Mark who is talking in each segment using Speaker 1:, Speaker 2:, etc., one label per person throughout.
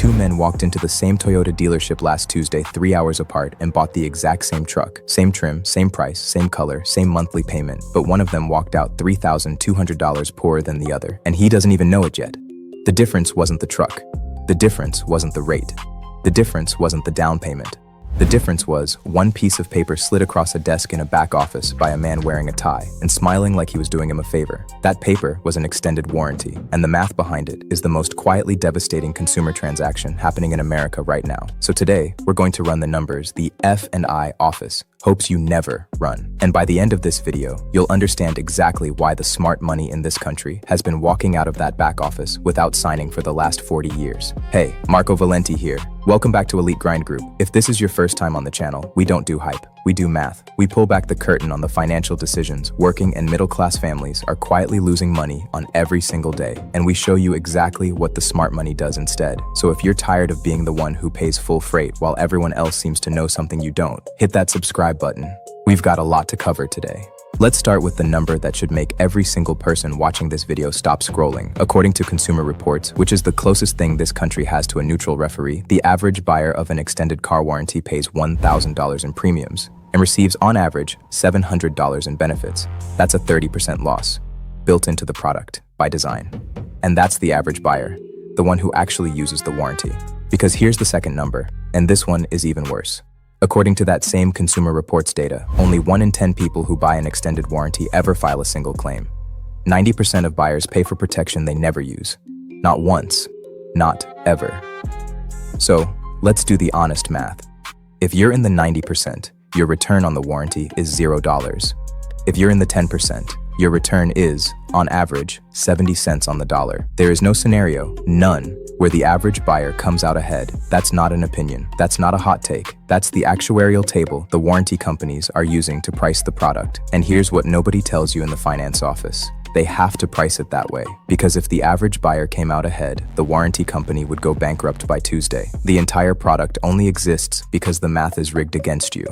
Speaker 1: two men walked into the same Toyota dealership last Tuesday 3 hours apart and bought the exact same truck. Same trim, same price, same color, same monthly payment, but one of them walked out $3,200 poorer than the other, and he doesn't even know it yet. The difference wasn't the truck. The difference wasn't the rate. The difference wasn't the down payment. The difference was one piece of paper slid across a desk in a back office by a man wearing a tie and smiling like he was doing him a favor. That paper was an extended warranty, and the math behind it is the most quietly devastating consumer transaction happening in America right now. So today, we're going to run the numbers the F&I office hopes you never run. And by the end of this video, you'll understand exactly why the smart money in this country has been walking out of that back office without signing for the last 40 years. Hey, Marco Valenti here. Welcome back to Elite Grind Group. If this is your first time on the channel, we don't do hype. We do math. We pull back the curtain on the financial decisions working and middle-class families are quietly losing money on every single day, and we show you exactly what the smart money does instead. So if you're tired of being the one who pays full freight while everyone else seems to know something you don't, hit that subscribe button. We've got a lot to cover today. Let's start with the number that should make every single person watching this video stop scrolling. According to Consumer Reports, which is the closest thing this country has to a neutral referee, the average buyer of an extended car warranty pays $1,000 in premiums and receives on average $700 in benefits. That's a 30% loss built into the product by design. And that's the average buyer, the one who actually uses the warranty. Because here's the second number, and this one is even worse. According to that same Consumer Reports data, only 1 in 10 people who buy an extended warranty ever file a single claim. 90% of buyers pay for protection they never use. Not once, not ever. So, let's do the honest math. If you're in the 90%, your return on the warranty is $0. If you're in the 10%, your return is, on average, 70 cents on the dollar. There is no scenario, none, where the average buyer comes out ahead. That's not an opinion. That's not a hot take. That's the actuarial table the warranty companies are using to price the product. And here's what nobody tells you in the finance office. They have to price it that way, because if the average buyer came out ahead, the warranty company would go bankrupt by Tuesday. The entire product only exists because the math is rigged against you.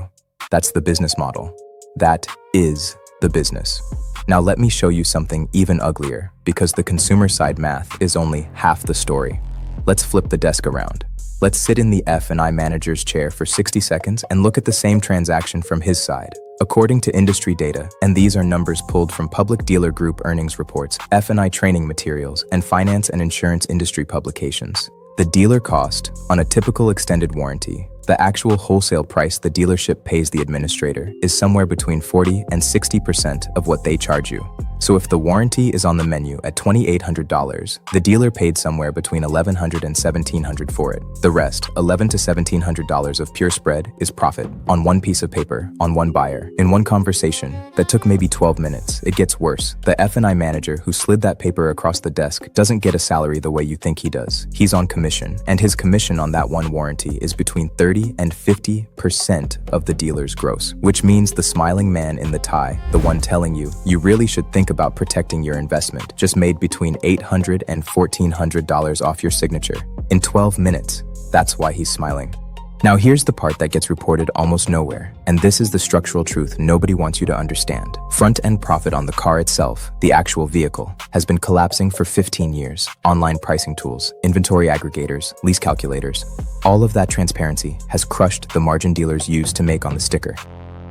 Speaker 1: That's the business model. That is the business. Now let me show you something even uglier, because the consumer side math is only half the story. Let's flip the desk around. Let's sit in the F&I manager's chair for 60 seconds and look at the same transaction from his side. According to industry data, and these are numbers pulled from public dealer group earnings reports, F&I training materials, and finance and insurance industry publications, the dealer cost on a typical extended warranty, the actual wholesale price the dealership pays the administrator, is somewhere between 40 and 60% of what they charge you. So if the warranty is on the menu at $2,800, the dealer paid somewhere between $1,100 and $1,700 for it. The rest, $1,100 to $1,700 of pure spread, is profit on one piece of paper, on one buyer, in one conversation that took maybe 12 minutes. It gets worse. The F&I manager who slid that paper across the desk doesn't get a salary the way you think he does. He's on commission, and his commission on that one warranty is between 30 and 50% of the dealer's gross, which means the smiling man in the tie, the one telling you, you really should think about protecting your investment, just made between $800 and $1,400 off your signature in 12 minutes. That's why he's smiling. Now here's the part that gets reported almost nowhere, and this is the structural truth nobody wants you to understand. Front-end profit on the car itself, the actual vehicle, has been collapsing for 15 years. Online pricing tools, inventory aggregators, lease calculators, all of that transparency has crushed the margin dealers use to make on the sticker.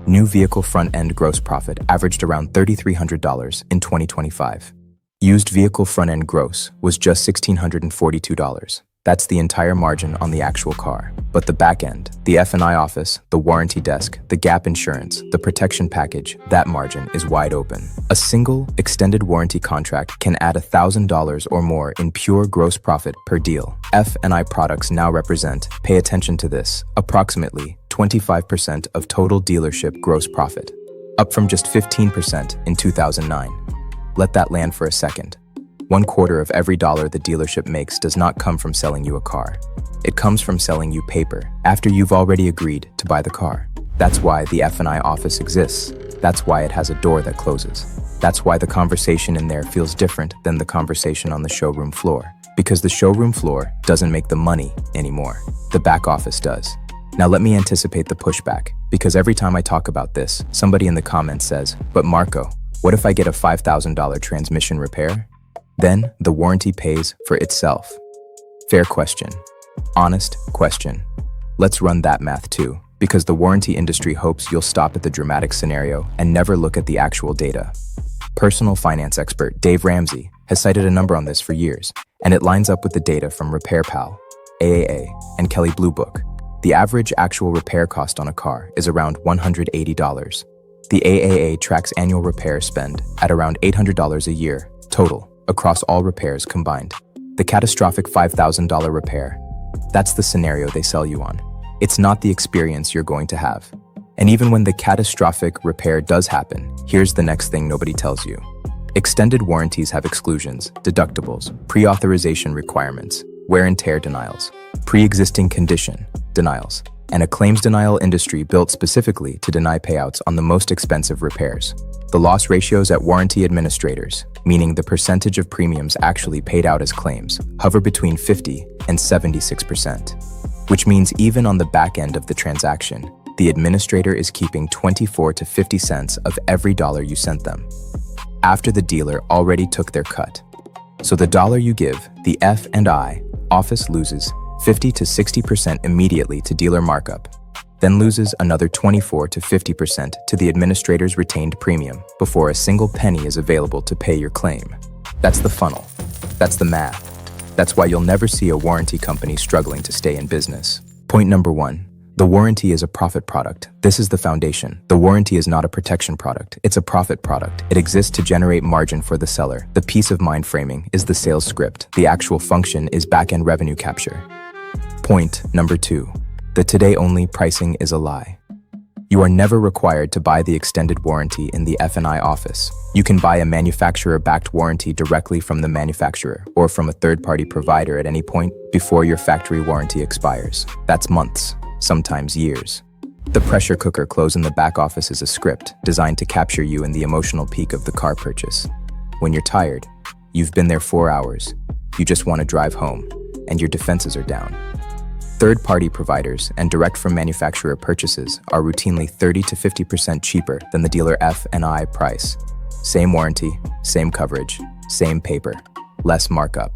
Speaker 1: New vehicle front-end gross profit averaged around $3,300 in 2025. Used vehicle front-end gross was just $1,642. That's the entire margin on the actual car. But the back end, the F&I office, the warranty desk, the gap insurance, the protection package, that margin is wide open. A single extended warranty contract can add $1,000 or more in pure gross profit per deal. F&I products now represent, pay attention to this, approximately 25% of total dealership gross profit, up from just 15% in 2009. Let that land for a second. 1/4 of every dollar the dealership makes does not come from selling you a car. It comes from selling you paper after you've already agreed to buy the car. That's why the F&I office exists. That's why it has a door that closes. That's why the conversation in there feels different than the conversation on the showroom floor. Because the showroom floor doesn't make the money anymore. The back office does. Now let me anticipate the pushback, because every time I talk about this, somebody in the comments says, "But Marco, what if I get a $5,000 transmission repair?" Then the warranty pays for itself. Fair question. Honest question. Let's run that math too, because the warranty industry hopes you'll stop at the dramatic scenario and never look at the actual data. Personal finance expert Dave Ramsey has cited a number on this for years, and it lines up with the data from RepairPal, AAA, and Kelley Blue Book. The average actual repair cost on a car is around $180. The AAA tracks annual repair spend at around $800 a year, total, across all repairs combined. The catastrophic $5,000 repair, that's the scenario they sell you on. It's not the experience you're going to have. And even when the catastrophic repair does happen, here's the next thing nobody tells you. Extended warranties have exclusions, deductibles, pre-authorization requirements, wear and tear denials, pre-existing condition denials, and a claims denial industry built specifically to deny payouts on the most expensive repairs. The loss ratios at warranty administrators, meaning the percentage of premiums actually paid out as claims, hover between 50 and 76%, which means even on the back end of the transaction, the administrator is keeping 24 to 50 cents of every dollar you sent them, after the dealer already took their cut. So the dollar you give, the F&I office loses 50 to 60% immediately to dealer markup, then loses another 24 to 50% to the administrator's retained premium before a single penny is available to pay your claim. That's the funnel. That's the math. That's why you'll never see a warranty company struggling to stay in business. Point number 1. The warranty is a profit product. This is the foundation. The warranty is not a protection product. It's a profit product. It exists to generate margin for the seller. The peace of mind framing is the sales script. The actual function is back-end revenue capture. Point number 2. The today-only pricing is a lie. You are never required to buy the extended warranty in the F&I office. You can buy a manufacturer-backed warranty directly from the manufacturer or from a third-party provider at any point before your factory warranty expires. That's months, sometimes years. The pressure cooker close in the back office is a script designed to capture you in the emotional peak of the car purchase. When you're tired, you've been there 4 hours, you just want to drive home, and your defenses are down. Third-party providers and direct-from-manufacturer purchases are routinely 30 to 50% cheaper than the dealer F&I price. Same warranty, same coverage, same paper, less markup.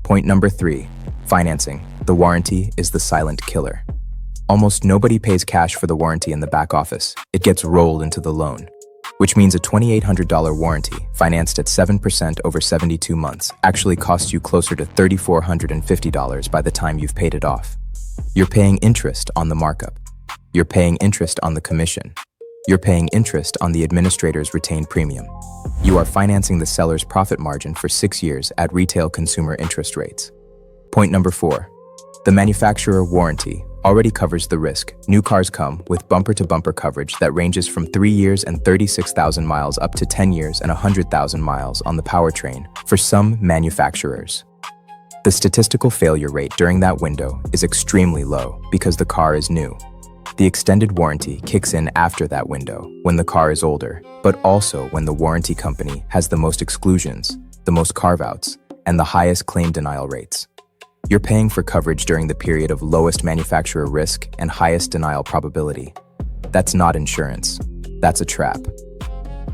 Speaker 1: Point number 3. Financing. The warranty is the silent killer. Almost nobody pays cash for the warranty in the back office. It gets rolled into the loan, which means a $2,800 warranty, financed at 7% over 72 months, actually costs you closer to $3,450 by the time you've paid it off. You're paying interest on the markup. You're paying interest on the commission. You're paying interest on the administrator's retained premium. You are financing the seller's profit margin for 6 years at retail consumer interest rates. Point number 4. The manufacturer warranty already covers the risk. New cars come with bumper-to-bumper coverage that ranges from 3 years and 36,000 miles up to 10 years and 100,000 miles on the powertrain for some manufacturers. The statistical failure rate during that window is extremely low because the car is new. The extended warranty kicks in after that window when the car is older, but also when the warranty company has the most exclusions, the most carve-outs, and the highest claim denial rates. You're paying for coverage during the period of lowest manufacturer risk and highest denial probability. That's not insurance. That's a trap.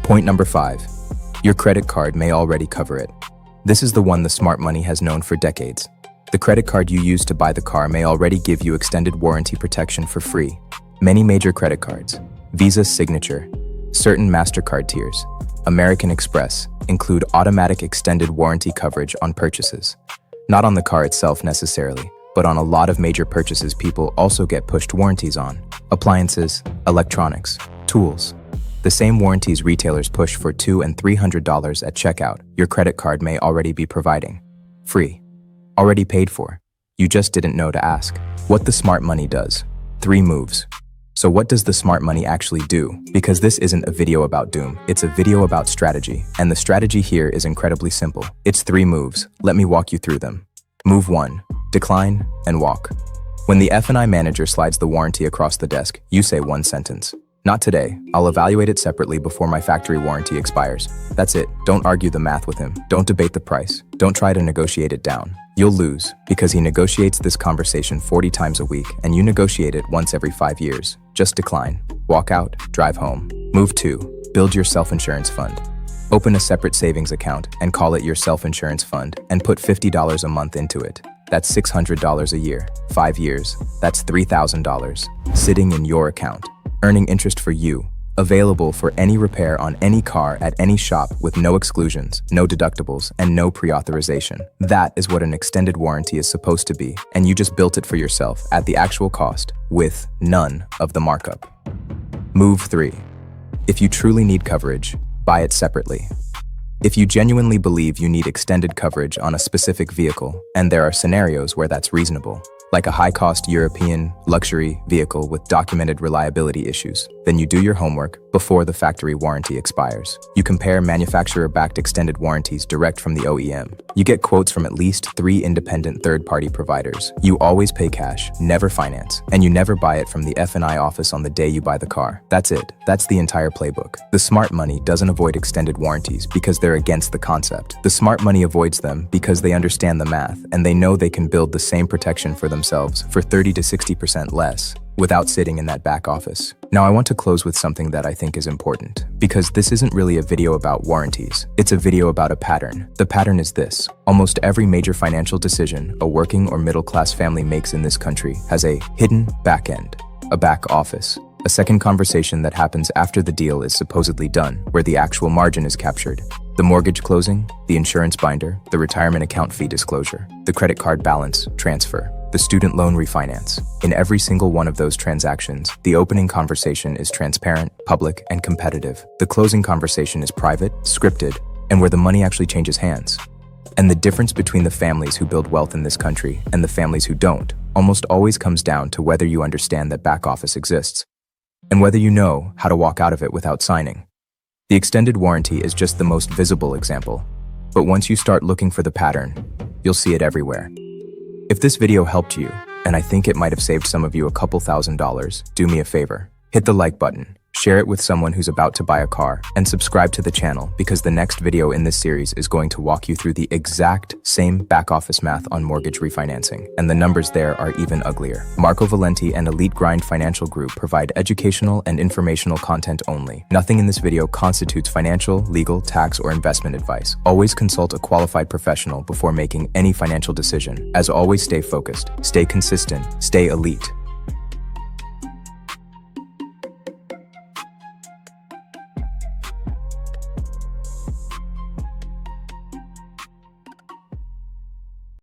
Speaker 1: Point number 5. Your credit card may already cover it. This is the one the smart money has known for decades. The credit card you use to buy the car may already give you extended warranty protection for free. Many major credit cards, Visa Signature, certain MasterCard tiers, American Express, include automatic extended warranty coverage on purchases. Not on the car itself necessarily, but on a lot of major purchases people also get pushed warranties on. Appliances, electronics, tools. The same warranties retailers push for $200 and $300 at checkout, your credit card may already be providing. Free. Already paid for. You just didn't know to ask. What the smart money does. 3 moves. So what does the smart money actually do? Because this isn't a video about doom, it's a video about strategy. And the strategy here is incredibly simple. It's 3 moves. Let me walk you through them. Move 1. Decline and walk. When the F&I manager slides the warranty across the desk, you say one sentence. Not today. I'll evaluate it separately before my factory warranty expires. That's it. Don't argue the math with him. Don't debate the price. Don't try to negotiate it down. You'll lose because he negotiates this conversation 40 times a week and you negotiate it once every 5 years. Just decline. Walk out. Drive home. Move 2. Build your self-insurance fund. Open a separate savings account and call it your self-insurance fund and put $50 a month into it. That's $600 a year. 5 years, that's $3,000. Sitting in your account, earning interest for you. Available for any repair on any car at any shop with no exclusions, no deductibles, and no pre-authorization. That is what an extended warranty is supposed to be, and you just built it for yourself at the actual cost, with none of the markup. Move 3. If you truly need coverage, buy it separately. If you genuinely believe you need extended coverage on a specific vehicle, and there are scenarios where that's reasonable, like a high-cost European luxury vehicle with documented reliability issues, then you do your homework before the factory warranty expires. You compare manufacturer-backed extended warranties direct from the OEM. You get quotes from at least 3 independent third-party providers. You always pay cash, never finance, and you never buy it from the F&I office on the day you buy the car. That's it. That's the entire playbook. The smart money doesn't avoid extended warranties because they're against the concept. The smart money avoids them because they understand the math and they know they can build the same protection for themselves for 30 to 60% less without sitting in that back office. Now I want to close with something that I think is important, because this isn't really a video about warranties. It's a video about a pattern. The pattern is this. Almost every major financial decision a working or middle-class family makes in this country has a hidden back end, a back office. A second conversation that happens after the deal is supposedly done, where the actual margin is captured. The mortgage closing, the insurance binder, the retirement account fee disclosure, the credit card balance transfer, the student loan refinance. In every single one of those transactions, the opening conversation is transparent, public, and competitive. The closing conversation is private, scripted, and where the money actually changes hands. And the difference between the families who build wealth in this country and the families who don't almost always comes down to whether you understand that back office exists, and whether you know how to walk out of it without signing. The extended warranty is just the most visible example, but once you start looking for the pattern, you'll see it everywhere. If this video helped you, and I think it might have saved some of you a couple $1,000s, do me a favor. Hit the like button, share it with someone who's about to buy a car, and subscribe to the channel because the next video in this series is going to walk you through the exact same back office math on mortgage refinancing, and the numbers there are even uglier. Marco Valenti and Elite Grind Financial Group provide educational and informational content only. Nothing in this video constitutes financial, legal, tax, or investment advice. Always consult a qualified professional before making any financial decision. As always, stay focused, stay consistent, stay elite.